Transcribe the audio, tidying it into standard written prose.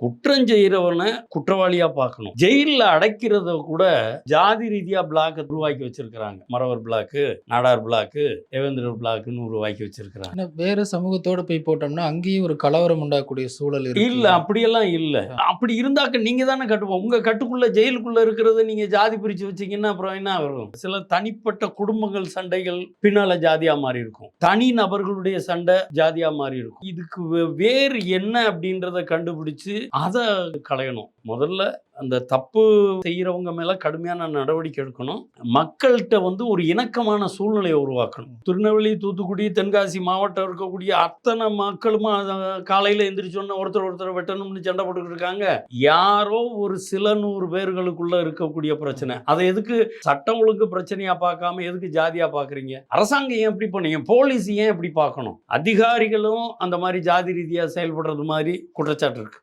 குற்றம் செய்யறவனை குற்றவாளியா பார்க்கணும். ஜெயிலில் அடைக்கிறத கூட ஜாதி ரீதியா பிளாக் உருவாக்கி வச்சிருக்கிறாங்க. மறவர் பிளாக்கு, நாடார் பிளாக்கு, தேவேந்திரர் பிளாக்குன்னு உருவாக்கி வச்சிருக்கிறாங்க. வேற சமூகத்தோட போய் போட்டோம்னா அங்கேயும் ஒரு கலவரம் உண்டாகக்கூடிய சூழல் இருக்கு. இல்ல அப்படியெல்லாம் இல்ல. அப்படி இருந்தாக்க நீங்க தானே கட்டுவோம். உங்க கட்டுக்குள்ள ஜெயிலுக்குள்ள இருக்கிறத நீங்க ஜாதி பிரிச்சு வச்சீங்கன்னா அப்புறம் என்ன வரும்? சில தனிப்பட்ட குடும்பங்கள் சண்டைகள் பின்னால ஜாதியா மாறி இருக்கும். தனி நபர்களுடைய சண்டை ஜாதியா மாறி இருக்கும். இதுக்கு வேறு என்ன அப்படின்றத கண்டுபிடிச்சு அதை களையணும். முதல்ல அந்த தப்பு செய்யறவங்க மேல கடுமையான நடவடிக்கை எடுக்கணும். மக்கள்கிட்ட ஒரு இணக்கமான சூழ்நிலையை உருவாக்கணும். திருநெல்வேலி, தூத்துக்குடி, தென்காசி மாவட்டம் இருக்கக்கூடிய அத்தனை மக்களும் காலையில எந்திரிச்சோன்னா ஒருத்தர் வெட்டணும்னு சண்டை போட்டுக்கிட்டு இருக்காங்க. யாரோ ஒரு சில 100 பேர்களுக்குள்ள இருக்கக்கூடிய பிரச்சனை. அதை எதுக்கு சட்டம் ஒழுங்கு பிரச்சனையா பார்க்காம எதுக்கு ஜாதியா பாக்குறீங்க? அரசாங்கம் ஏன் எப்படி பண்ணீங்க? போலீஸ் ஏன் எப்படி பார்க்கணும்? அதிகாரிகளும் அந்த மாதிரி ஜாதி ரீதியா செயல்படுறது மாதிரி குற்றச்சாட்டு இருக்கு.